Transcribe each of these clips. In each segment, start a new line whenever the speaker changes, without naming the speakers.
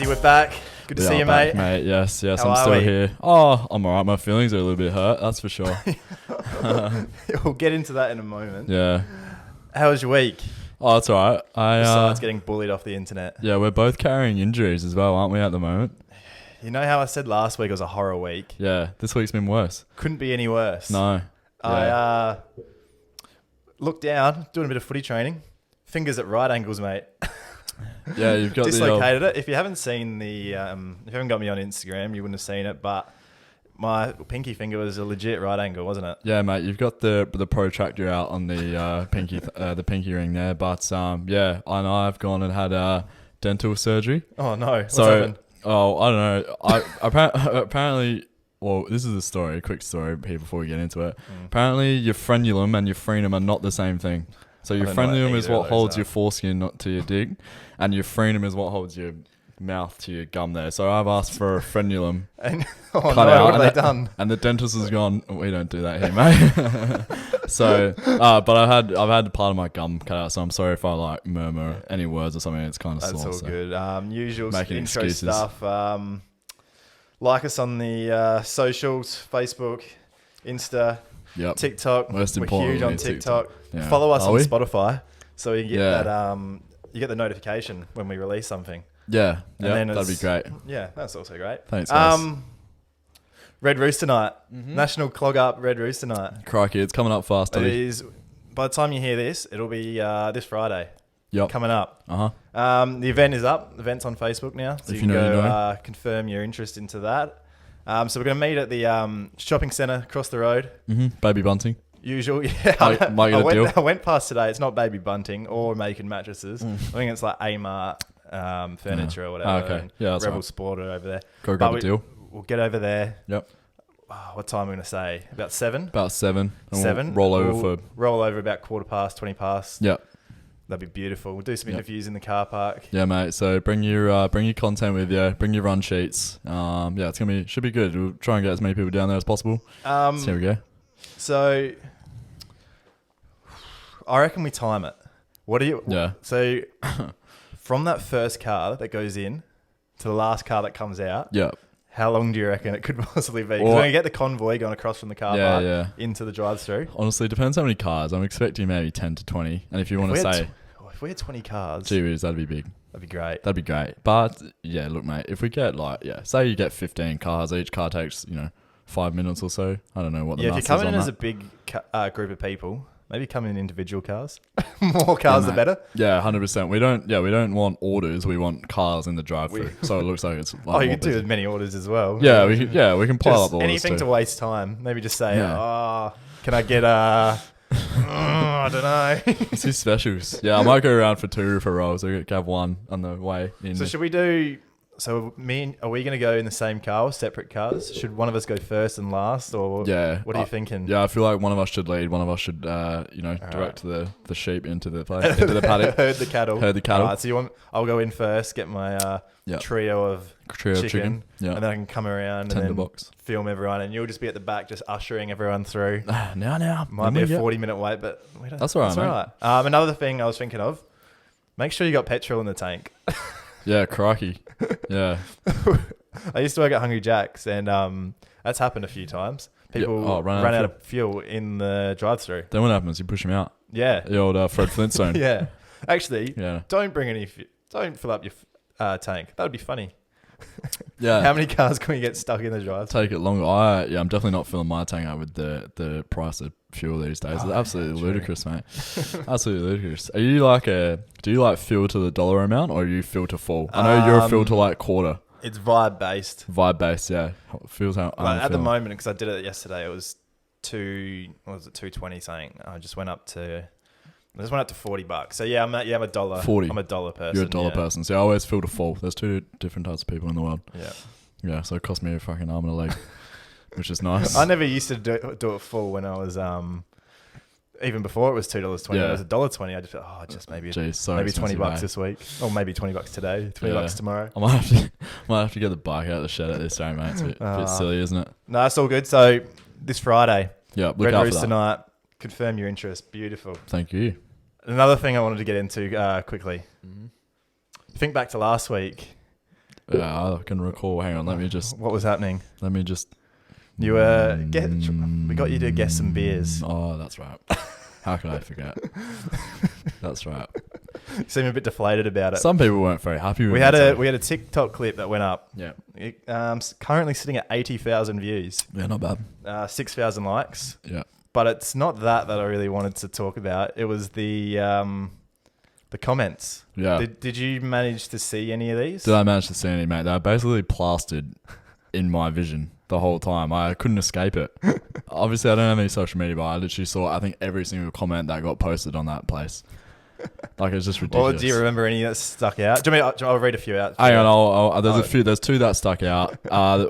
Ozzy, we're back. Good to see you,
back,
mate.
Yes,
How
I'm
are
still
we?
here. Oh, I'm alright. My feelings are a little bit hurt, that's for sure.
We'll get into that in a moment.
Yeah.
How was your week?
Oh, it's alright.
Besides getting bullied off the internet.
Yeah, we're both carrying injuries as well, aren't we, at the moment?
You know how I said last week was a horror week?
Yeah, this week's been worse.
Couldn't be any worse.
No.
I looked down, doing a bit of footy training. Fingers at right angles, mate.
Yeah, you've got
dislocated it. If you haven't seen the, if you haven't got me on Instagram, you wouldn't have seen it. But my pinky finger was a legit right angle, wasn't it?
Yeah, mate, you've got the protractor out on the pinky ring there. But yeah, I know I've gone and had dental surgery.
Oh no! What's
So,
happened?
oh, I don't know. Apparently, well, this is a quick story here before we get into it. Apparently, your frenulum and your frenum are not the same thing. So your frenulum is what holds your foreskin not to your dick, and your frenum is what holds your mouth to your gum there. So I've asked for a frenulum
And,
cut
no,
out,
what have they done?
and the dentist has gone, we don't do that here, mate. So, but I've had part of my gum cut out, so I'm sorry if I like murmur any words or something. It's kind of
That's
sore.
all
So.
good. Usual
Making
intro
excuses.
stuff. Like us on the socials, Facebook, Insta,
Yep.
TikTok.
Most
We're
importantly,
huge on
TikTok.
TikTok.
Yeah.
Follow us
Are
on
we?
Spotify, so you get
Yeah.
that. You get the notification when we release something.
Yeah,
then
that'd be
it's-
great.
Yeah, that's also great.
Thanks, guys.
Red Rooster night,
Mm-hmm.
National Clog Up Red Rooster night.
Crikey, it's coming up fast,
It
Ollie.
is. By the time you hear this, it'll be this Friday
Yep.
coming up.
Uh-huh.
The event is up. The event's on Facebook now, so
If
you can
you know,
go
you know.
confirm your interest into that. So we're going to meet at the shopping centre across the road.
Mm-hmm. Baby bunting.
Usual, yeah.
Might get a deal.
I went past today. It's not Baby Bunting or Making Mattresses. I think it's like Amart Furniture or whatever.
Oh, okay.
and
Yeah, that's
Rebel
right.
Sport are over there.
Go
But
grab a deal.
We'll get over there.
Yep.
What time am I going to say? About 7?
About 7. And
7.
We'll roll over
We'll
for...
roll over about 20 past.
Yep.
That'd be beautiful. We'll do some
Yep.
interviews in the car park.
Yeah, mate. So bring your content with you. Bring your run sheets. Yeah, should be good. We'll try and get as many people down there as possible. So here we go.
So I reckon we time it. What do you?
Yeah.
So from that first car that goes in to the last car that comes out,
Yeah.
how long do you reckon it could possibly be? 'Cause
Or-
we're gonna get the convoy going across from the car park
Yeah.
into the drive-through.
Honestly, depends how many cars. I'm expecting maybe 10 to 20. And if you want to say,
If we had 20 cars,
gee whiz, that'd be big.
that'd be great.
That'd be great. But yeah, look, mate, if we get say you get 15 cars, each car takes, 5 minutes or so. I don't know what the
Yeah, if
maths
you're
is
coming
on
in as a
that.
big group of people, maybe come in individual cars. More cars, the
mate.
better.
Yeah, 100%. We don't want orders. We want cars in the drive-through. So it looks like it's like
Oh, you
more
could do
busy.
as many orders as well.
Yeah, we can pile
Just
up the orders
anything
too.
to waste time. Maybe just say,
Yeah.
can I get I don't know.
It's his specials. Yeah, I might go around for 2 for rolls. I have 1 on the way in.
So should we do? So are we going to go in the same car or separate cars? Should one of us go first and last, or
Yeah.
What are you thinking?
Yeah, I feel like one of us should lead. One of us should, direct the sheep into the place, into the paddock.
Herd the cattle.
Herd the cattle.
Alright, so I'll go in first, get my trio of chicken,
Yeah.
and then I can come around
Tender
and then
box.
film everyone, and you'll just be at the back, just ushering everyone through.
Now.
Might be a 40-minute wait, but we don't,
That's all right,
That's all right. Another thing I was thinking of: make sure you got petrol in the tank.
Yeah, crikey. Yeah.
I used to work at Hungry Jack's, and that's happened a few times. People run out of fuel in the drive-through.
Then what happens? You push him out.
Yeah.
The old Fred Flintstone.
Yeah. Actually,
Yeah.
don't bring any. Don't fill up your tank. That would be funny.
Yeah.
How many cars can we get stuck in the drive-through?
Take it longer. I'm definitely not filling my tank out with the price of fuel these days. It's absolutely ludicrous, mate. Absolutely ludicrous. Do you like fill to the dollar amount, or are you fill to full? I know you're a fill to like quarter.
It's vibe-based.
Vibe based, yeah. Feels how I'm
At the
feeling.
moment, because I did it yesterday, it was 220 something. I just went up to $40. So yeah, I'm a dollar.
40.
I'm a dollar person.
You're a dollar person. So I always feel to full. There's 2 different types of people in the world.
Yeah.
Yeah, so it cost me a fucking arm and a leg, which is nice.
I never used to do it full when I was even before it was $2.20.
Yeah.
It was $1.20. I just thought, just maybe
Jeez, so
maybe
expensive,
$20
mate.
this week, or maybe $20 today, $20 tomorrow.
I might have to get the bike out of the shed at this time, mate. It's a bit silly, isn't it?
No, it's all good. So this Friday,
Yeah, look
Red
out for
Rooster
that.
night. Confirm your interest. Beautiful.
Thank you.
Another thing I wanted to get into quickly. Think back to last week.
Yeah, I can recall. Hang on, let me just.
What was happening? You we got you to guess some beers.
Oh, that's right. How could I forget? That's right.
You seem a bit deflated about it.
Some people weren't very happy with
we
it.
We had a TikTok clip that went up.
Yeah.
Currently sitting at 80,000 views.
Yeah, not bad.
6,000 likes.
Yeah.
But it's not that I really wanted to talk about. It was the comments.
Yeah.
Did you manage to see any of these?
Did I manage to see any, mate? They were basically plastered in my vision the whole time. I couldn't escape it. Obviously, I don't have any social media, but I literally saw, I think, every single comment that got posted on that place. Like, it's just ridiculous.
Well, do you remember any that stuck out? I'll read a few out.
Hang on, there's a few. There's two that stuck out.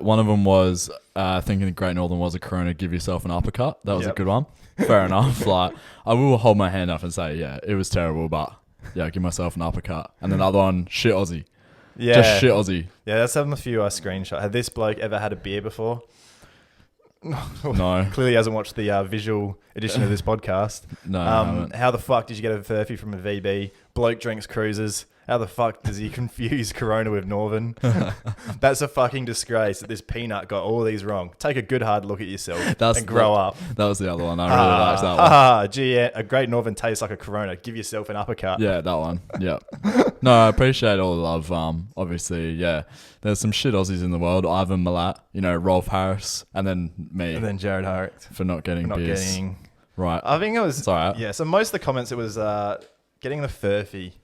One of them was thinking the Great Northern was a Corona, give yourself an uppercut. That was a good one. Fair enough. Like, I will hold my hand up and say, yeah, it was terrible, but yeah, give myself an uppercut. And then the other one, shit Aussie.
Yeah.
Just shit Aussie.
Yeah, that's some of the few I screenshot. Had this bloke ever had a beer before?
No.
Clearly hasn't watched the visual edition of this podcast.
No.
How the fuck did you get a furphy from a VB? Bloke drinks cruisers. How the fuck does he confuse Corona with Northern? That's a fucking disgrace that this peanut got all these wrong. Take a good hard look at yourself and grow up.
That was the other one. I really liked that one.
Gee, a Great Northern tastes like a Corona. Give yourself an uppercut.
Yeah, that one. Yeah. No, I appreciate all the love. Obviously, yeah. There's some shit Aussies in the world. Ivan Milat, Rolf Harris, and then me.
And then Jared Harrick.
For not getting beers. Right.
I think it was...
It's all right.
Yeah, so most of the comments, it was getting the furphy.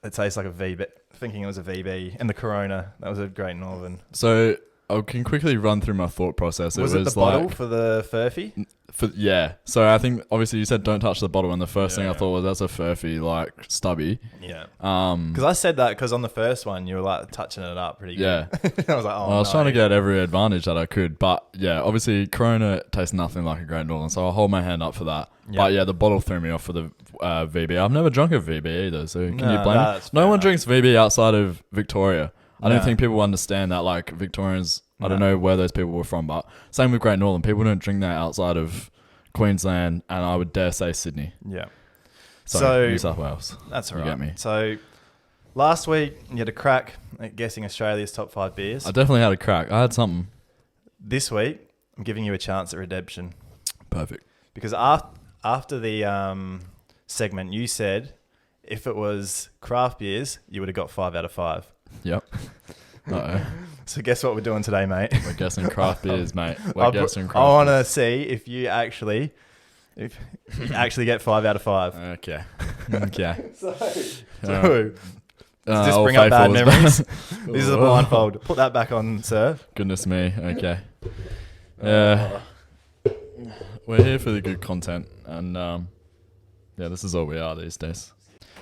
It tastes like a VB, thinking it was a VB, and the Corona. That was a Great Northern.
So I can quickly run through my thought process.
Was it the bottle for the furphy?
Yeah. So I think obviously you said don't touch the bottle, and the first thing I thought was that's a furphy, like stubby.
Yeah. Because I said that because on the first one you were like touching it up pretty good.
Yeah.
I was like,
I was trying to get every advantage that I could, but yeah, obviously Corona tastes nothing like a Great Northern, so I'll hold my hand up for that. Yep. But yeah, the bottle threw me off for the VB. I've never drunk a VB either, so can you blame me? No one drinks VB outside of Victoria. I don't think people understand that, like, Victorians, I don't know where those people were from, but same with Great Northern. People don't drink that outside of Queensland, and I would dare say Sydney.
Yeah.
So New South Wales.
That's all right.
You get me.
So last week, you had a crack at guessing Australia's top 5 beers.
I definitely had a crack. I had something.
This week, I'm giving you a chance at redemption.
Perfect.
Because after the segment, you said if it was craft beers, you would have got 5 out of 5.
Yep. Uh-oh.
So guess what we're doing today, mate?
We're guessing craft beers, mate.
I want to see if you actually get 5 out of 5.
Okay.
So does this bring up bad memories? This is a blindfold. Put that back on, sir.
Goodness me. Okay. Yeah. We're here for the good content, and yeah, this is all we are these days.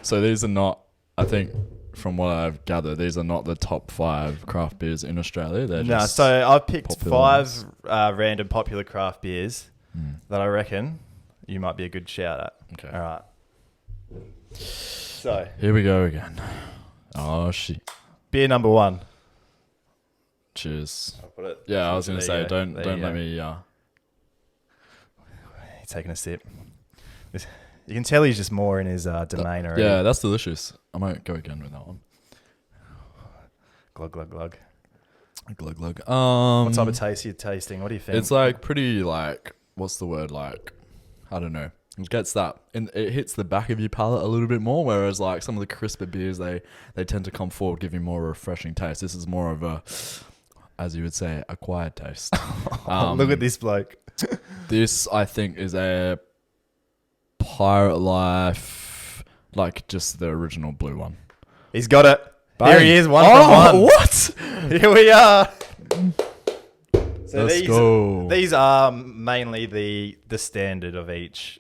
So these are not, I think, from what I've gathered, these are not the top 5 craft beers in Australia. They're just
so I've picked 5
ones.
Random popular craft beers that I reckon you might be a good shout at.
Okay.
All right. So
here we go again. Oh shit.
Beer number 1.
Cheers.
I'll put it.
Yeah, I was gonna say don't let me.
He's taking a sip. You can tell he's just more in his domain already.
Yeah, that's delicious. I might go again with that one.
Glug glug glug.
Glug glug.
What type of taste are you tasting? What do you think?
It's like pretty like, what's the word, like, I don't know. It gets that, and it hits the back of your palate a little bit more, whereas like some of the crisper beers, they tend to come forward, give you more of a refreshing taste. This is more of a, as you would say, acquired taste.
Look at this bloke.
This, I think, is a Pirate Life, like just the original blue one.
He's got it.
Bang.
Here he is, one from one.
What?
Here we are. So
Let's go.
These are mainly the standard of each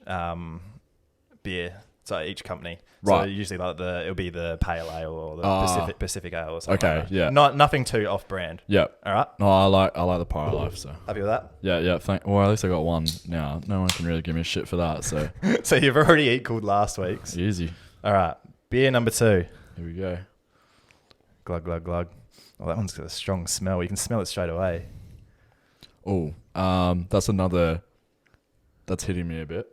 beer. So each company.
Right.
So usually like it'll be the Pale Ale or the Pacific Ale or something.
Okay,
like that.
yeah.
Nothing too off brand.
Yep.
All right.
No, I like the Pirate Life, so.
Happy with that?
Yeah. Well, at least I got one now. No one can really give me shit for that, so.
So you've already equaled last week's.
Easy.
All right. Beer number 2.
Here we go.
Glug, glug, glug. Oh, that one's got a strong smell. You can smell it straight away.
Oh, that's hitting me a bit.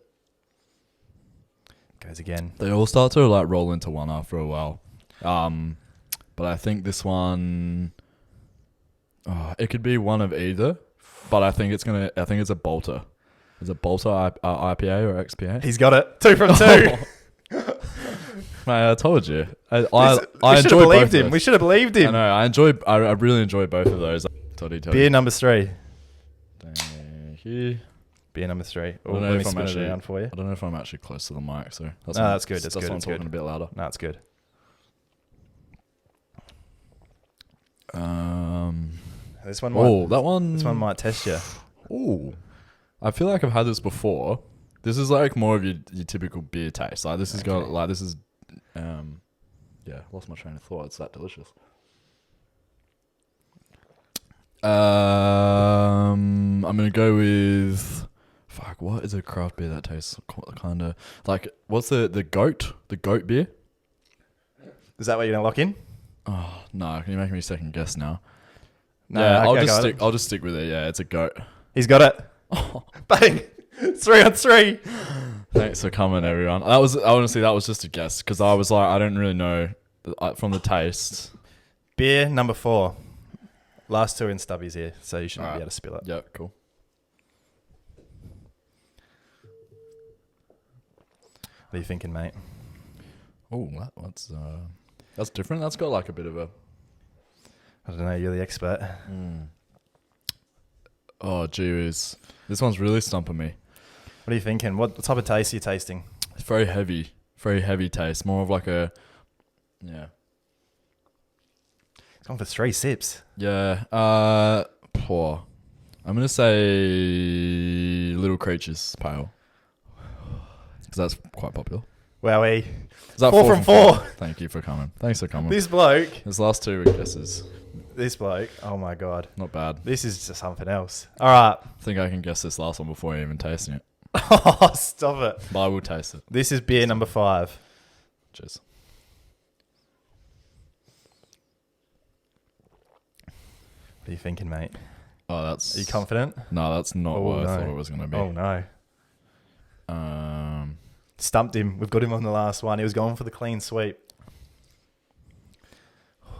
Goes again.
They all start to like roll into one after a while. But I think this one, It could be one of either, but I think it's a Bolter. Is it Bolter IPA or XPA?
He's got it. 2 from 2.
Mate, I told you. I
we should have believed him. We should have believed him.
I know. I really enjoy both of those. Toddy.
Beer number 3.
Thank you.
Beer number 3.
I don't know if I'm
spin it
actually
around for you.
I don't know if I'm actually close to the mic, so
that's good. That's
why
good.
I'm talking a bit louder.
No, it's good. This one. This one might test you.
Oh, I feel like I've had this before. This is like more of your typical beer taste. Like this has got like this is, lost my train of thought. It's that delicious. I'm gonna go with. Fuck, what is a craft beer that tastes kind of like? What's the goat beer?
Is that what you're gonna lock in?
Oh no! Can you make me second guess now?
No,
yeah,
okay,
I'll just stick with it. Yeah, it's a goat.
He's got it. Bang! 3 on 3.
Thanks for coming, everyone. That was just a guess because I was like, I don't really know from the taste.
Beer number 4. Last 2 in stubbies here, so you shouldn't be able to spill it.
Yeah, cool.
What are you thinking, mate?
Oh, that's different. That's got like a bit of a.
I don't know. You're the expert.
Oh, gee whiz. This one's really stumping me.
What are you thinking? What type of taste are you tasting?
It's very heavy taste. More of like a, yeah.
It's gone for 3 sips.
Yeah. Poor. I'm gonna say Little Creatures Pale, because that's quite popular.
Wowee.
Is that
4 from 4?
Thank you for coming. Thanks for coming.
This bloke.
His last 2 were guesses.
This bloke. Oh my god.
Not bad.
This is just something else. All right.
I think I can guess this last one before even tasting it.
Oh, stop it.
But I will taste it.
This is beer number 5.
Cheers.
What are you thinking, mate?
Oh, that's.
Are you confident?
No, that's not what I thought it was going to be.
Oh no. Stumped him. We've got him on the last one. He was going for the clean sweep.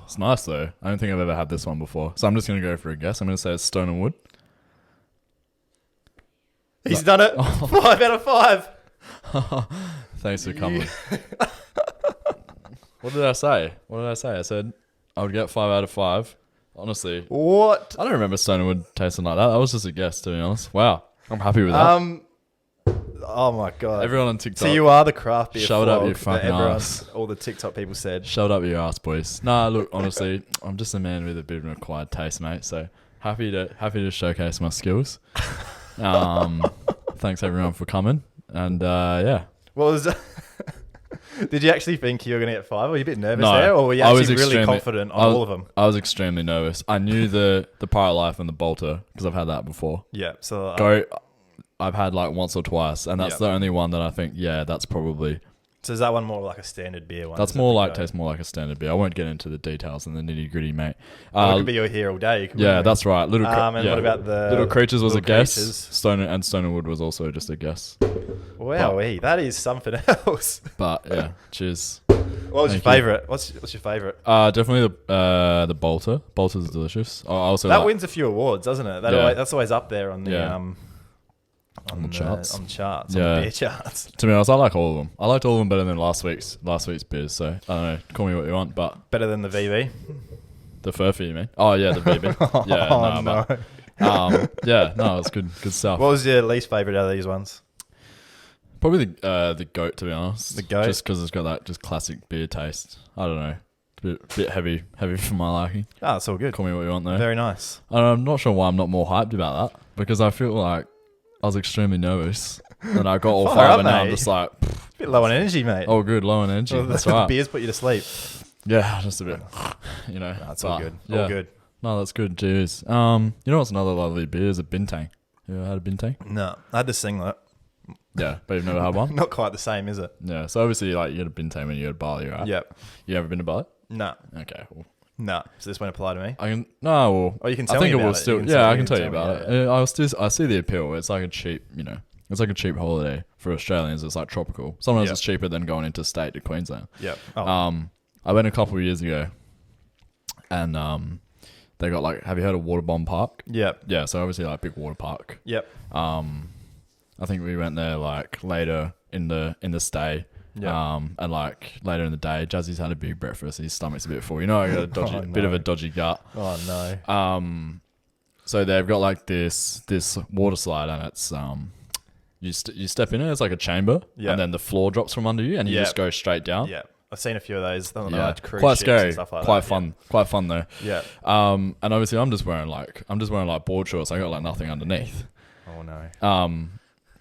It's nice though. I don't think I've ever had this one before. So I'm just going to go for a guess. I'm going to say it's Stone and Wood.
He's done it. 5 out of 5.
Thanks for coming. What did I say? I said I would get 5 out of 5. Honestly.
What?
I don't remember Stone and Wood tasting like that. That was just a guess, to be honest. Wow. I'm happy with that.
Oh my god.
Everyone on TikTok.
So you are the craft beer.
Shove it up your fucking ass.
All the TikTok people said.
Shove it up your ass, boys. Nah, look, honestly, I'm just a man with a bit of an acquired taste, mate. So happy to showcase my skills. Thanks everyone for coming. And yeah.
What was Did you actually think you were going to get 5? Were you a bit nervous there? Or were you actually really confident on all of them?
I was extremely nervous. I knew the Pirate Life and the Bolter because I've had that before.
Yeah. So
I've had like once or twice, and that's the only one that I think, yeah, that's probably.
So is that one more like a standard beer one?
Tastes more like a standard beer. I won't get into the details and the nitty gritty, mate.
It could be you're here all day.
Yeah, that's right.
And what about the
Little Creatures was a guess.
Stone
and Wood was also just a guess.
Wow, that is something else.
But yeah, cheers.
What was your favourite? What's your favourite?
Definitely the Bolter. Bolter's delicious.
That wins a few awards, doesn't it? That's always up there on the
on the charts.
On the beer charts.
To be honest, I like all of them. I liked all of them better than last week's beers. So I don't know. Call me what you want, but
better than the VB.
The Furphy, you mean? Oh yeah, the VB. It's good stuff.
What was your least favourite out of these ones?
Probably the goat, to be honest.
The goat,
just because it's got that just classic beer taste. I don't know. It's a bit heavy for my liking.
Ah, it's all good.
Call me what you want though.
Very nice.
I'm not sure why I'm not more hyped about that, because I feel like I was extremely nervous and I got all 5 and now I'm just like...
a bit low on energy, mate.
Oh, good. Low on energy. That's right.
The beers put you to sleep.
Yeah, just a bit,
That's all good.
Yeah.
All good.
No, that's good. Cheers. You know what's another lovely beer is a Bintang. You ever had a Bintang?
No. I had the singlet.
Yeah, but you've never had one?
Not quite the same, is it?
Yeah, so obviously like you had a Bintang when you had Bali, right?
Yep.
You ever been to Bali?
No.
Okay, well.
No, so this won't apply to me.
Or
you can tell me about it.
I can tell you about it. I see the appeal. It's like a cheap, it's like a cheap holiday for Australians. It's like tropical. Sometimes it's cheaper than going interstate to Queensland.
Yep.
I went a couple of years ago, and they got like, have you heard of Waterbomb Park?
Yep.
Yeah, so obviously like big water park.
Yep.
I think we went there like later in the stay.
Yeah.
And like later in the day, Jazzy's had a big breakfast. His stomach's a bit full. You know, I got a bit of a dodgy gut.
Oh no.
So they've got like this water slide, and it's you step in it. It's like a chamber, and then the floor drops from under you, and you just go straight down.
Yeah, I've seen a few of those. Cruise
quite
ships
scary,
and stuff like
quite
that.
fun, quite fun though.
Yeah.
And obviously I'm just wearing like board shorts. I got like nothing underneath.
Oh no.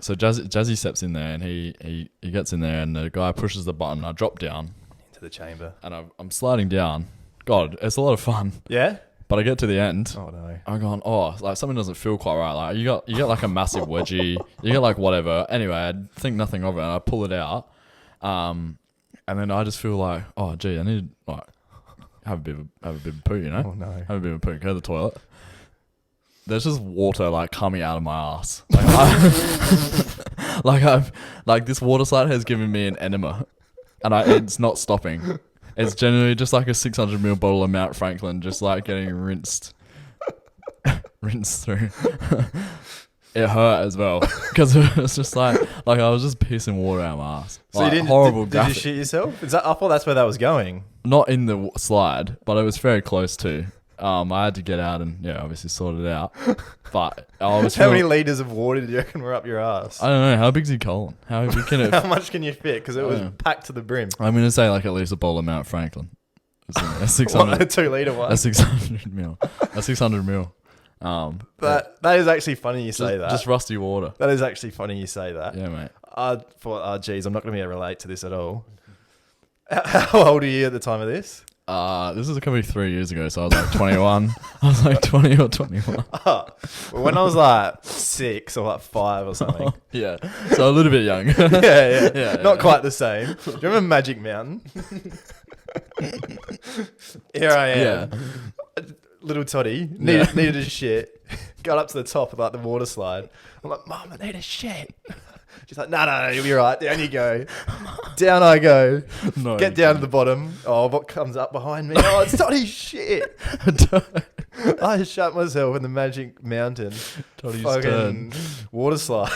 So Jazzy steps in there, and he gets in there, and the guy pushes the button. I drop down
into the chamber,
and I'm sliding down. God, it's a lot of fun.
Yeah.
But I get to the end.
Oh no.
I'm going, like something doesn't feel quite right. Like you get like a massive wedgie. You get like whatever. Anyway, I think nothing of it, and I pull it out. And then I just feel like, oh gee, I need to like have a bit of poo, you know?
Oh no.
Have a bit of poo. Go to the toilet. There's just water like coming out of my ass. Like this water slide has given me an enema, and it's not stopping. It's generally just like a 600ml bottle of Mount Franklin, just like getting rinsed through. It hurt as well because it was just like I was just pissing water out of my ass.
So
like,
you didn't?
Horrible.
Did you shit yourself? I thought that's where that was going.
Not in the slide, but it was very close to. I had to get out and obviously sort it out. But I was
How many liters of water did you reckon were up your ass?
I don't know. How big's your colon? How big can it?
How much can you fit? Because it was packed to the brim.
I'm gonna say like at least a bowl of Mount Franklin. A 600.
What, a 2 liter one.
A 600ml. A 600ml.
That is actually funny you say that.
Just rusty water.
That is actually funny you say that.
Yeah, mate.
I thought, geez, I'm not going to be able to relate to this at all. How old are you at the time of this?
This is coming 3 years ago, so I was like 21. I was like 20 or 21.
Well, when I was like 6 or like 5 or something.
Yeah, so a little bit young.
yeah. Not quite the same. Do you remember Magic Mountain? Here I am. Yeah. Little Toddy needed a shit. Got up to the top of like the water slide. I'm like, Mum, I need a shit. She's like, no, you'll be right. Down you go. Down I go.
No,
Get down to the bottom. Oh, what comes up behind me? Oh, it's Toddy's shit. I shut myself in the Magic Mountain.
Toddy's
fucking water slide.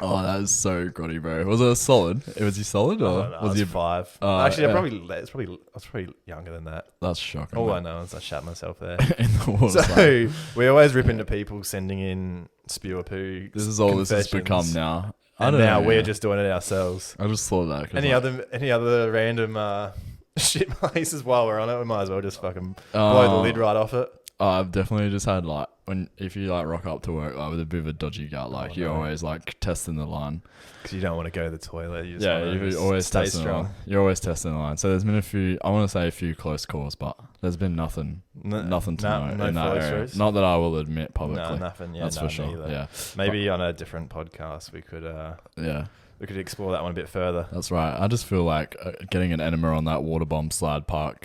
Oh, that is so grotty, bro. Was it solid? Was he solid or
was he 5? Actually, I was probably younger than that.
That's shocking.
All I know is I shat myself there.
In the water slide.
So we always rip into people sending in spew or poo.
This is all this has become now.
And now we're just doing it ourselves.
I just thought that.
Any other random shit places while we're on it, we might as well just fucking blow the lid right off it.
I've definitely just had like if you like rock up to work like with a bit of a dodgy gut, like you're always like testing the line
because you don't want to go to the toilet. You
always
stay
testing
strong.
You're always testing the line. So there's been a few close calls, but there's been nothing to know in that area. Not that I will admit publicly.
No, nothing. Yeah,
that's for sure.
Either.
Yeah,
maybe on a different podcast we could. We could explore that one a bit further.
That's right. I just feel like getting an enema on that water bomb slide park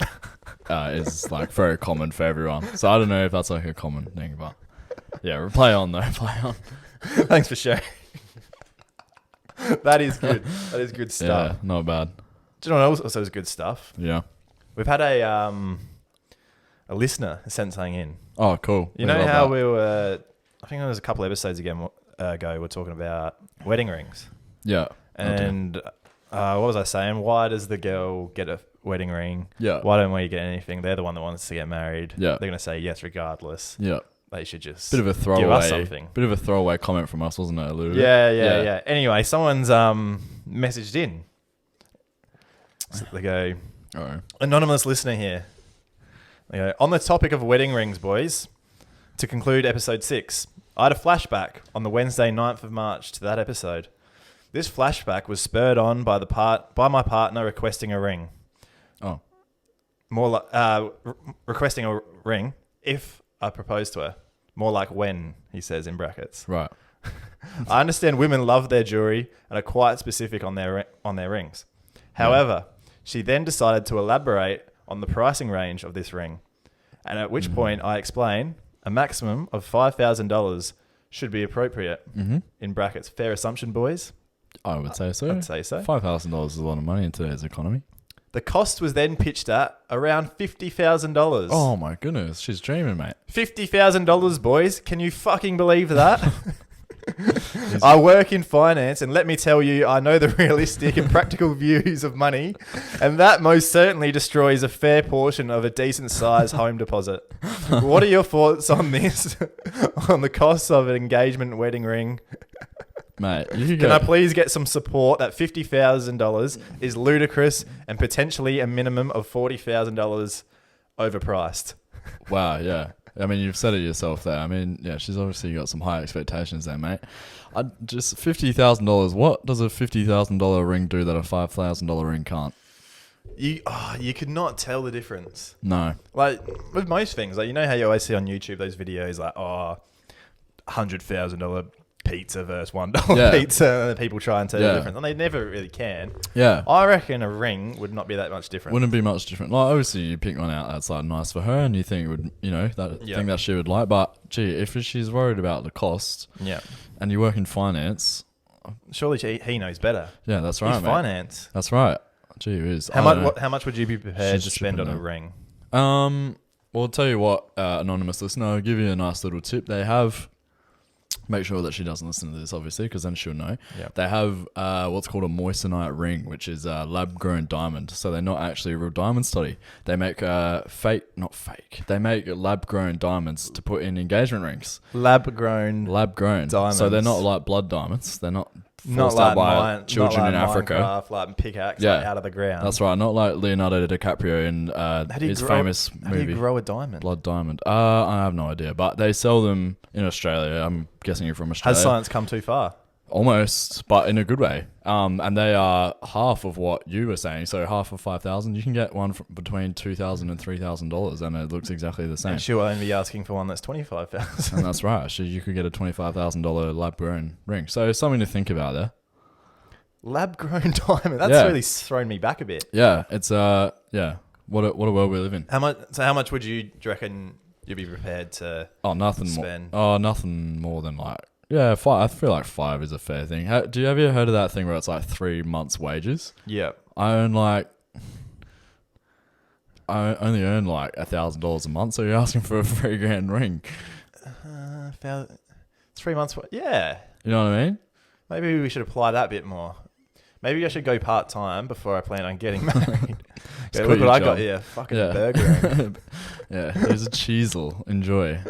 is like very common for everyone. So I don't know if that's like a common thing, but yeah, play on though. Play on.
Thanks for sharing. That is good. That is good stuff.
Yeah, not bad.
Do you know what else is good stuff?
Yeah.
We've had a listener sent something in.
Oh, cool.
You know how we were, I think it was a couple episodes ago, we were talking about wedding rings.
Yeah.
And what was I saying? Why does the girl get a wedding ring?
Yeah.
Why don't we get anything? They're the one that wants to get married.
Yeah.
They're going to say yes regardless.
Yeah.
They should just
give us something. Bit of a throwaway comment from us, wasn't it, Lou?
Yeah. Anyway, someone's messaged in. So they go, anonymous listener here. They go, on the topic of wedding rings, boys, to conclude episode 6, I had a flashback on the Wednesday 9th of March to that episode. This flashback was spurred on by my partner requesting a ring.
Oh.
More like requesting a ring if I proposed to her. More like when, he says in brackets.
Right.
I understand women love their jewelry and are quite specific on their rings. However, she then decided to elaborate on the pricing range of this ring. And at which point I explain a maximum of $5,000 should be appropriate. In brackets. Fair assumption, boys?
I would say so.
I'd say so.
$5,000 is a lot of money in today's economy.
The cost was then pitched at around $50,000.
Oh my goodness, she's dreaming, mate.
$50,000, boys. Can you fucking believe that? I work in finance, and let me tell you, I know the realistic and practical views of money, and that most certainly destroys a fair portion of a decent sized home deposit. What are your thoughts on this? On the costs of an engagement wedding ring?
Mate, you
Can I please get some support that $50,000 is ludicrous and potentially a minimum of $40,000 overpriced?
Wow, yeah. I mean, you've said it yourself there. I mean, yeah, she's obviously got some high expectations there, mate. Just $50,000. What does a $50,000 ring do that a $5,000 ring can't?
You could not tell the difference.
No.
Like with most things, like you know how you always see on YouTube those videos like, $100,000 pizza versus $1 pizza, and people try and tell the difference, and they never really can.
Yeah.
I reckon a ring would not be that much different.
Wouldn't be much different. Like, obviously, you pick one out that's like nice for her, and you think it would, think that she would like. But gee, if she's worried about the cost, and you work in finance,
surely he knows better.
Yeah, that's right.
He's
mate.
Finance.
That's right. Gee whiz.
How much would you be prepared to spend on a ring?
Well, I'll tell you what, anonymous listener, I'll give you a nice little tip. They have. Make sure that she doesn't listen to this, obviously, because then she'll know. Yep. They have what's called a moissanite ring, which is a lab-grown diamond. So they're not actually a real diamond study. They make They make lab-grown diamonds to put in engagement rings.
Lab-grown
diamonds. So they're not like blood diamonds. They're not forced out by children in Africa.
Like pickaxe out of the ground.
That's right. Not like Leonardo DiCaprio in his famous movie.
How do you grow a diamond?
Blood diamond. I have no idea, but they sell them in Australia. I'm guessing you're from Australia.
Has science come too far?
Almost, but in a good way. And they are half of what you were saying. So half of $5,000. You can get one between $2,000 and $3,000, and it looks exactly the same.
And she'll only be asking for one that's $25,000.
And that's right. You could get a $25,000 lab-grown ring. So something to think about there.
Lab-grown diamond. That's really thrown me back a bit.
Yeah, it's What a world we live in.
How much do you reckon you'd be prepared to spend?
Nothing more than like. Yeah, 5. I feel like 5 is a fair thing. Have you ever heard of that thing where it's like 3 months' wages?
Yeah.
I only earn like $1,000 a month, so you're asking for a $3,000 ring.
3 months. Yeah.
You know what I mean?
Maybe we should apply that bit more. Maybe I should go part-time before I plan on getting married. Look what I got here. Fucking burger.
Yeah, there's a cheesel. Enjoy.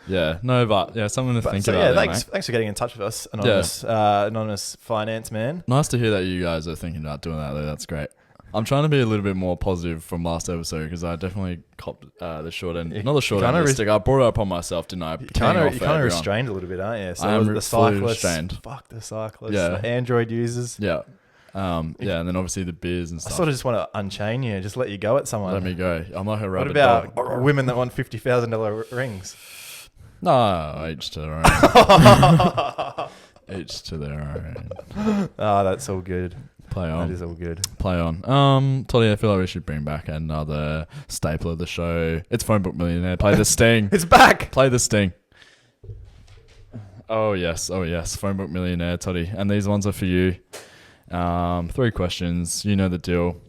Yeah, no, but something to think about.
Yeah, thanks for getting in touch with us, anonymous finance man.
Nice to hear that you guys are thinking about doing that, though. That's great. I'm trying to be a little bit more positive from last episode because I definitely copped the short end. Not the short end of the stick. I brought it up on myself, didn't I? You're kind
of restrained a little bit, aren't you? So
I am
the cyclists.
restrained.
Fuck the cyclists. Yeah. The Android users.
Yeah. And then obviously the beers and stuff.
I sort of just want to unchain you, just let you go at someone.
Let me go. I'm like a rabbit.
What about women that want $50,000 rings?
No, each to their own. Each to their own.
Oh, that's all good.
Play on.
That is all good.
Play on. Toddy, I feel like we should bring back another staple of the show. It's Phonebook Millionaire. Play the sting.
It's back.
Play the sting. Oh yes. Phonebook Millionaire, Toddy. And these ones are for you. 3 questions. You know the deal.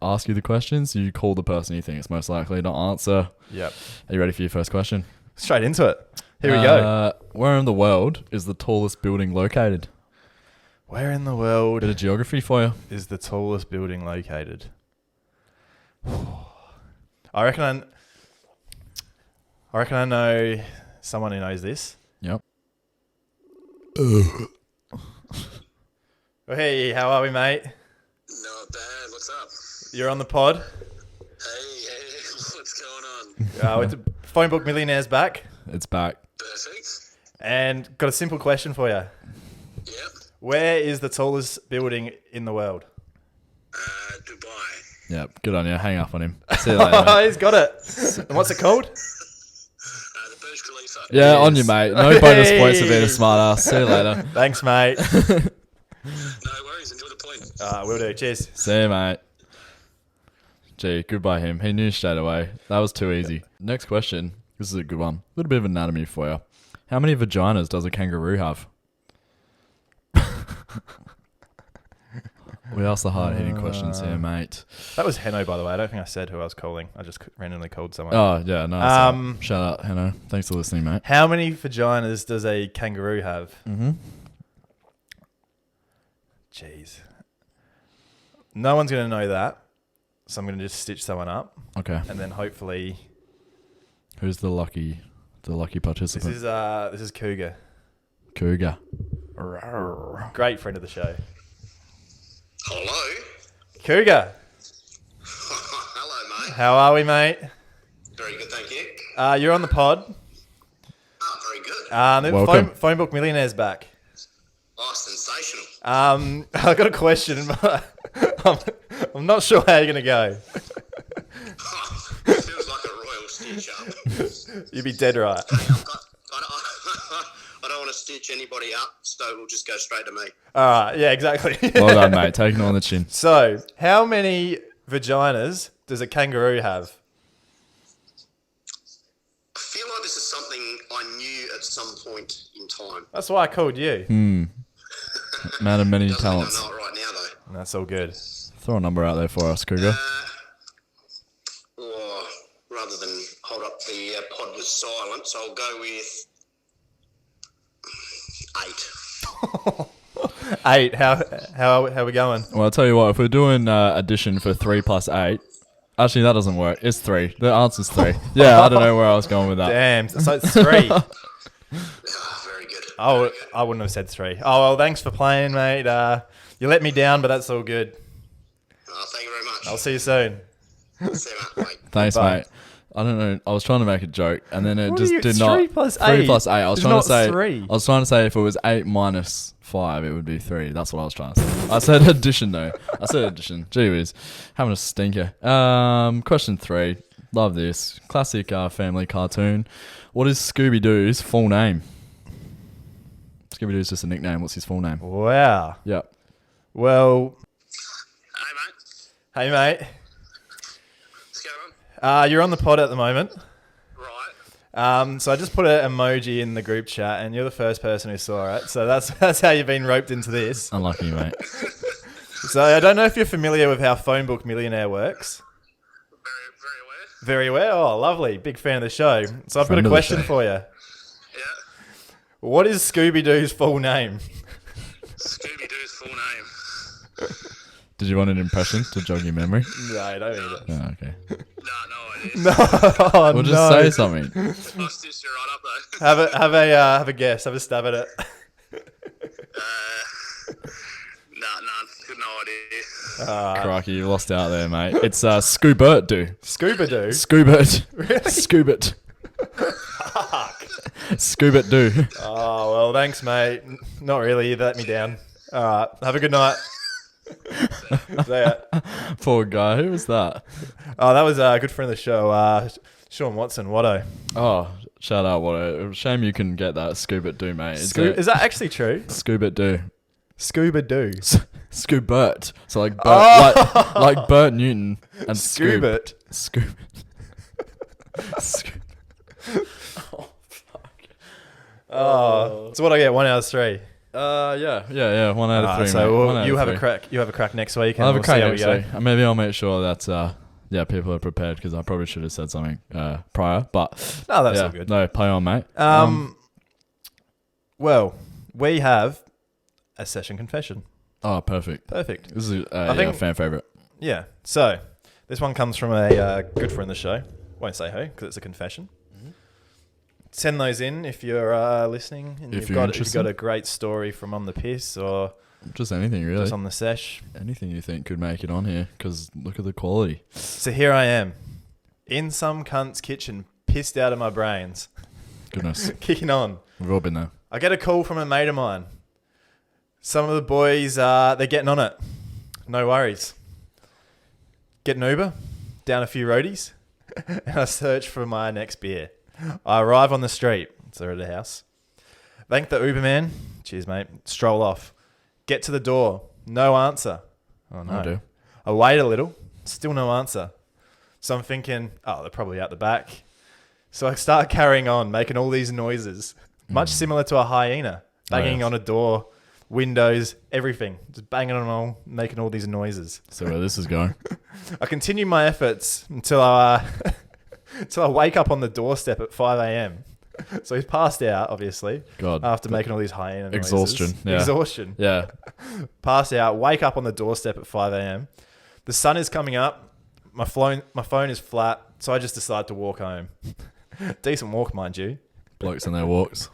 Ask you the questions. You call the person you think is most likely to answer.
Yep.
Are you ready for your first question?
Straight into it. Here we go.
Where in the world is the tallest building located?
Where in the world...
Bit of geography for you.
...is the tallest building located? I reckon I know someone who knows this.
Yep.
Hey, how are we, mate?
Not bad. What's up?
You're on the pod.
Hey, what's going on?
It's Phonebook Millionaire's back.
It's back.
Perfect.
And got a simple question for you.
Yep.
Where is the tallest building in the world?
Dubai.
Yep. Good on you. Hang up on him. See you later, mate.
He's got it. And what's it called?
The Burj Khalifa.
Yeah, on you, mate. No bonus points for being a smart ass. See you later.
Thanks, mate.
No worries. Enjoy the point.
Will do. Cheers.
See you, mate. Gee, goodbye him. He knew straight away. That was too easy. Next question. This is a good one. A little bit of anatomy for you. How many vaginas does a kangaroo have? We asked the hard-hitting questions here, mate.
That was Heno, by the way. I don't think I said who I was calling. I just randomly called someone.
Oh, yeah, no. Shout out, Heno. Thanks for listening, mate.
How many vaginas does a kangaroo have?
Mm-hmm.
Jeez. No one's going to know that. So I'm going to just stitch someone up.
Okay.
And then hopefully...
Who's the lucky participant?
This is Cougar.
Cougar.
Great friend of the show.
Hello.
Cougar.
Hello, mate.
How are we, mate?
Very good, thank you.
You're on the pod.
Oh, very good.
Welcome.
Phonebook Millionaire's back.
Oh, sensational.
I got a question, but I'm not sure how you're going to go.
Feels like a royal stitch up.
You'd be dead right.
I don't want to stitch anybody up, so we'll just go straight to me.
All right. Yeah, exactly.
Well done, mate. Taking it on the chin.
So, how many vaginas does a kangaroo have?
I feel like this is something I knew at some point in time.
That's why I called you.
Man of many
Doesn't
talents.
mean I know it right now, though.
That's all good.
Throw a number out there for us, Cougar.
Rather than hold up the pod with silence, I'll go with 8.
8. How are we going?
Well, I'll tell you what. If we're doing addition for 3 plus 8, actually that doesn't work. It's 3. The answer's 3. Yeah, I don't know where I was going with that.
Damn. So it's 3.
Very good.
Oh, I wouldn't have said 3. Oh, well, thanks for playing, mate. You let me down, but that's all good.
Thank you very much.
I'll see you soon.
See you, mate.
Thanks,
Bye.
mate. I don't know. I was trying to make a joke, and then it
What
just
are you-
did
it's
not.
3 plus
3
8.
plus 8. I was
It's
trying
not
to say.
3.
I was trying to say if it was 8 minus 5, it would be 3. That's what I was trying to say. I said addition though. I said addition. Gee whiz, having a stinker. Question 3. Love this classic family cartoon. What is Scooby Doo's full name? Scooby Doo's just a nickname. What's his full name?
Wow.
Yep.
Well,
Hey, mate.
hey, mate.
What's going on?
You're on the pod at the moment.
Right.
So I just put an emoji in the group chat, and you're the first person who saw it. So that's how you've been roped into this.
Unlucky, mate.
So I don't know if you're familiar with how Phonebook Millionaire works.
Very, very aware.
Very well. Oh, lovely. Big fan of the show. So I've
Friend
got a
of the
question
show.
for you.
Yeah.
What is Scooby-Doo's full name?
Scooby-Doo's full name.
Did you want an impression to jog your memory?
No, I don't need it.
Oh, okay.
No idea.
No, oh,
Well, just
no.
say something.
I stitched you right up, though.
Have a guess. Have a stab at it.
None. Good no idea.
Crikey, you lost out there, mate. It's Scoobert-Doo.
Scuba-Doo?
Scoobert.
Really?
Scoobert. Scoobert-Doo.
Oh, well, thanks, mate. Not really. You let me down. All right. Have a good night. See ya.
Poor guy. Who was that?
Oh, that was a good friend of the show, Sean Watson, Watto.
Oh, shout out, what shame you couldn't get that Scoobert-Doo, mate.
Is that actually true?
Scoobert-Doo.
Scuba-Doo.
Scoobert. So like Bert,
Oh!
like Bert Newton and
Scoobert.
Scoobert.
Oh, so what do I get? 1 out of 3.
Yeah. 1 out of 3.
So
mate.
you
1
have
out
a
of 3.
crack. You have a crack next week. And
I'll have a
we'll see
crack
how
next
we go.
week. And maybe I'll make sure that people are prepared because I probably should have said something prior. But
No, that's
yeah,
all good.
No, play on, mate.
Well, we have a session confession.
Oh, perfect.
Perfect.
This is
I think-
a fan favorite.
Yeah. So this one comes from a good friend of the show. Won't say who because it's a confession. Send those in if you're listening and
If
you've
you're
got
interested.
a great story from on the piss or
Just anything, really.
just on the sesh.
Anything you think could make it on here because look at the quality.
So here I am in some cunt's kitchen, pissed out of my brains,
Goodness.
kicking on.
We've all been there.
I get a call from a mate of mine. Some of the boys, they're getting on it. No worries. Get an Uber, down a few roadies, and I search for my next beer. I arrive on the street. So they're at the house. Thank the Uber man. Cheers, mate. Stroll off. Get to the door. No answer. Oh, no.
Oh, dear.
I wait a little. Still no answer. So I'm thinking, oh, they're probably out the back. So I start carrying on, making all these noises, much similar to a hyena, banging
yes.
on a door, windows, everything. Just banging on all, making all these noises.
So where this is going?
I continue my efforts until I wake up on the doorstep at 5 a.m. So he's passed out, obviously.
God.
After making all these hyena noises.
Exhaustion. Yeah.
Exhaustion.
Yeah.
Pass out, wake up on the doorstep at 5 a.m. The sun is coming up. My phone is flat, so I just decide to walk home. Decent walk, mind you.
Blokes and their walks.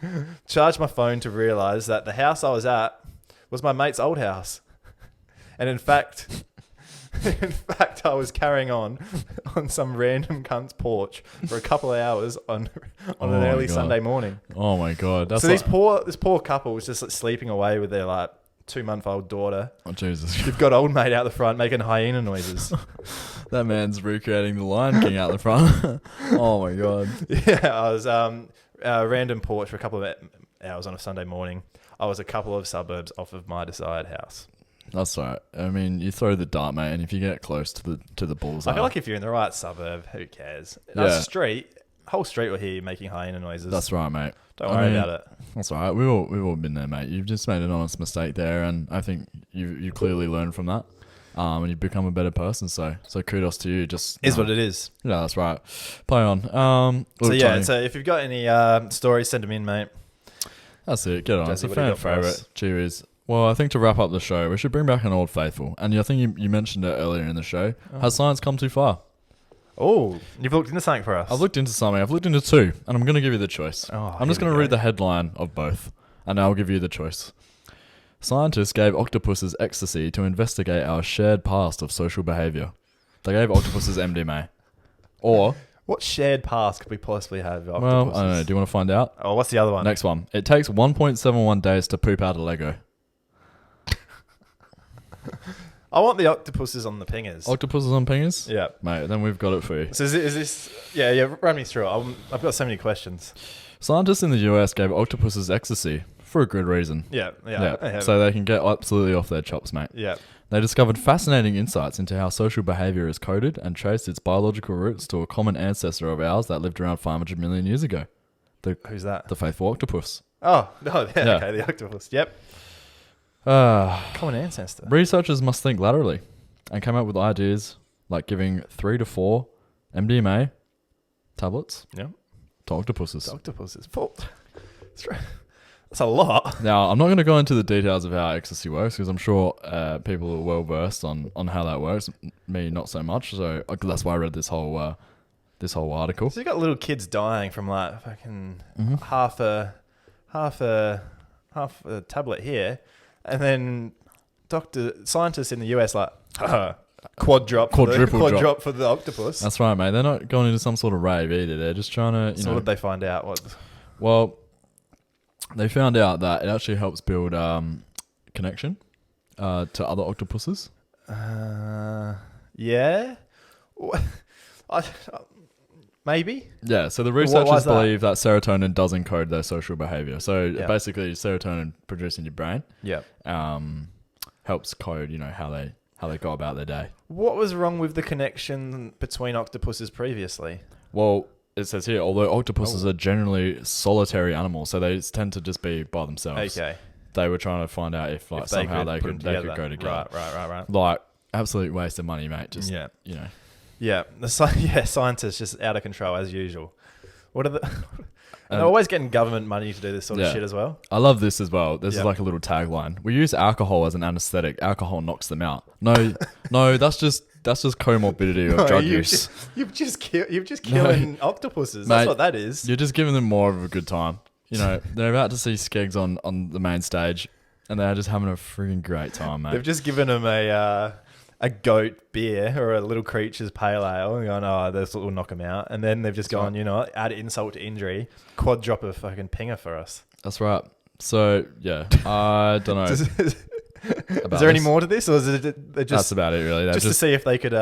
Charged my phone to realise that the house I was at was my mate's old house. And in fact, I was carrying on some random cunt's porch for a couple of hours on an early Sunday morning.
Oh my God. That's
So this poor couple was just like sleeping away with their like 2-month-old daughter.
Oh Jesus.
You've got old mate out the front making hyena noises.
That man's recreating the Lion King out the front. Oh my God.
Yeah, I was random porch for a couple of hours on a Sunday morning. I was a couple of suburbs off of my desired house.
That's right. I mean, you throw the dart, mate, and if you get close to the bullseye.
I feel like if you're in the right suburb, who cares?
Yeah.
Whole street will hear you making hyena noises.
That's right, mate.
Don't worry about it.
That's all right. We've all been there, mate. You've just made an honest mistake there, and I think you clearly learned from that. And you've become a better person. So kudos to you. Just
Is what it is.
Yeah, that's right. Play on.
So
Tony.
if you've got any stories, send them in, mate.
That's it. Get on.
Jesse,
It's a
what do you
fan
got for us?
favourite. Cheers. Well, I think to wrap up the show, we should bring back an old faithful. And I think you mentioned it earlier in the show. Has science come too far?
Oh, you've looked into something for us.
I've looked into something. I've looked into two, and I'm going to give you the choice. I'm just going to read the headline of both, and I'll give you the choice. Scientists gave octopuses ecstasy to investigate our shared past of social behaviour. They gave octopuses MDMA. Or...
What shared past could we possibly have?
Well, I don't know. Do you want to find out?
Oh, what's the other one?
Next one. It takes 1.71 days to poop out a Lego.
I want the octopuses on the pingers.
Octopuses on pingers?
Yeah.
Mate, then we've got it for you.
So is this... Yeah, run me through it. I've got so many questions.
Scientists in the US gave octopuses ecstasy for a good reason.
Yeah.
So they can get absolutely off their chops, mate.
Yeah.
They discovered fascinating insights into how social behaviour is coded and traced its biological roots to a common ancestor of ours that lived around 500 million years ago.
Who's that?
The faithful octopus.
Oh, no, yeah, okay, the octopus. Yep. Common ancestor.
Researchers must think laterally and came up with ideas like giving 3 to 4 MDMA tablets
Yeah.
to octopuses.
The octopuses. That's a lot.
Now, I'm not going to go into the details of how ecstasy works because I'm sure people are well versed on how that works. Me, not so much. So that's why I read this whole article.
So you got little kids dying from like fucking half a tablet here, and then scientists in the US like quadruple drop for the octopus.
That's right, mate. They're not going into some sort of rave either. They're just trying to.
So what did they find out?
Well, they found out that it actually helps build connection to other octopuses.
Yeah. Maybe.
Yeah, so the researchers believe that serotonin does encode their social behavior. So basically, serotonin produced in your brain helps code, how they go about their day.
What was wrong with the connection between octopuses previously?
Well, it says here, although octopuses are generally solitary animals, so they tend to just be by themselves.
Okay.
They were trying to find out if somehow they could go together.
Right.
Like, absolute waste of money, mate. Just,
Yeah, scientists just out of control as usual. What are the? They're always getting government money to do this sort of shit as well.
I love this as well. This is like a little tagline. We use alcohol as an anesthetic. Alcohol knocks them out. No, that's just comorbidity of drug use.
You've just killing octopuses. That's what that is.
You're just giving them more of a good time. They're about to see Skeggs on the main stage, and they're just having a freaking great time, mate.
They've just given them a goat beer or a little creature's pale ale and going, oh, this will knock them out. And then they've just gone, add insult to injury, quad drop a fucking pinger for us.
That's right. So, yeah, I don't know.
Is there any more to this? Or is it just...
That's about it, really.
Just to see if they could...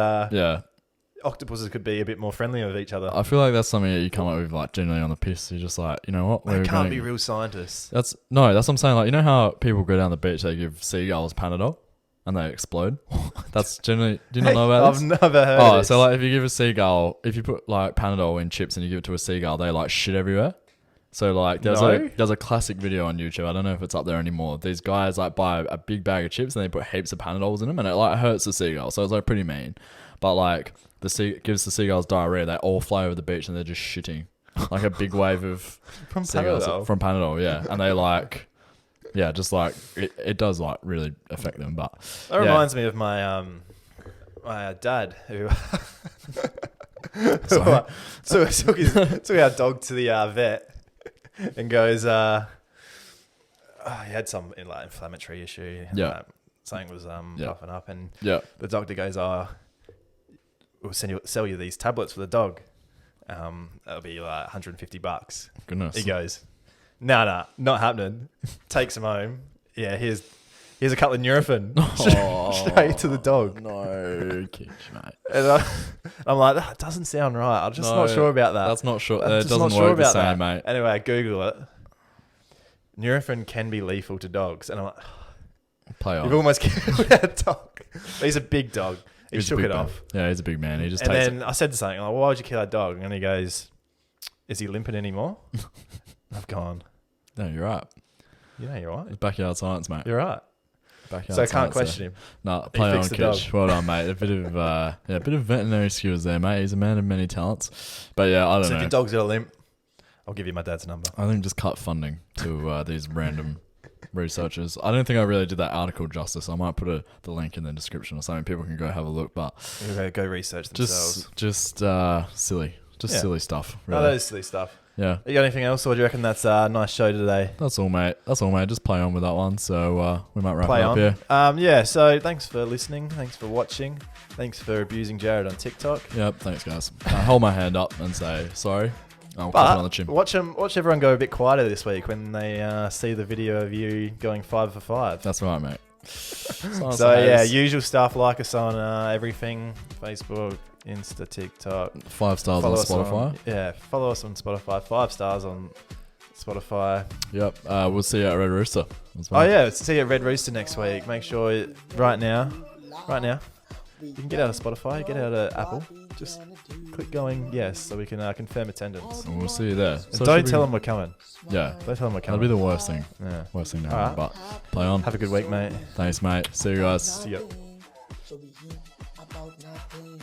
octopuses could be a bit more friendly with each other.
I feel like that's something that you come up with, like, generally on the piss. You're just like, you know what?
They can't be real scientists.
That's what I'm saying. Like, you know how people go down the beach, they give seagulls Panadol? And they explode. That's generally... Do you not know about this?
I've never heard of this.
So like if you give a seagull... If you put like Panadol in chips and you give it to a seagull, they like shit everywhere. So like
No?
there's a classic video on YouTube. I don't know if it's up there anymore. These guys like buy a big bag of chips and they put heaps of Panadols in them, and it like hurts the seagull. So it's like pretty mean. But like gives the seagulls diarrhea. They all fly over the beach and they're just shitting like a big wave of
From
seagulls
Panadol?
from Panadol. Yeah, and they like just like it does like really affect them. But
That reminds me of my my dad who took our dog to the vet and goes, he had some like inflammatory issue.
Yeah.
Something was puffing up, and
yeah,
the doctor goes, we'll sell you these tablets for the dog. That'll be like $150.
goodness.
He goes, nah, not happening. Takes him home. Yeah, here's a couple of Nurofen straight to the dog.
No, kitch, mate.
And I'm like, that doesn't sound right. I'm just not sure about that.
That's not sure.
I'm
It
just
doesn't
not sure
work the
about
same,
that.
mate.
Anyway, I Google it. Nurofen can be lethal to dogs. And I'm like,
Play on.
you've almost killed our dog. But he's a big dog. He
He's a
shook
big
it
man.
off.
Yeah, he's a big man. He just
And
takes
then I said to something, like, why would you kill our dog? And he goes, is he limping anymore? I've gone,
it. No, you're right.
yeah, you're right.
It's backyard science, mate.
You're right.
Backyard
So I can't
science
question him.
there. Nah, play on,
fixed the
kitch.
dog.
Well done, mate. A bit of veterinary skills there, mate. He's a man of many talents. But yeah, I don't
So
know.
if your dog's got a limp, I'll give you my dad's number.
I think just cut funding to these random researchers. I don't think I really did that article justice. I might put the link in the description or something. People can go have a look. But
Go research themselves.
just silly,
Yeah.
silly stuff.
No,
Really.
that is silly stuff.
Yeah,
You got anything else, or do you reckon that's a nice show today?
that's all, mate. Just play on with that one. So we might wrap
Play
it up
on.
here.
Yeah, so thanks for listening. Thanks for watching. Thanks for abusing Jared on TikTok.
Yep. Thanks, guys. I hold my hand up and say sorry. I'll clap it on the chin.
Watch everyone go a bit quieter this week when they see the video of you going 5 for 5.
That's right, mate.
So yeah, usual stuff. Like us on everything: Facebook, Insta, TikTok.
5 stars
Follow
on
us
Spotify.
Follow us on Spotify. 5 stars on Spotify.
Yep. We'll see you at Red Rooster as well.
Oh yeah, see you at Red Rooster next week. Make sure right now, you can get out of Spotify, get out of Apple. Just click going yes, so we can confirm attendance.
And we'll see you there.
And don't tell them we're coming.
Yeah.
Don't tell them we're
That'll
coming.
be the worst thing.
Yeah.
Worst thing to
All
happen.
right.
But play on.
Have a good week, mate.
Thanks, mate. See you guys.
See ya.
So we ain't about nothing.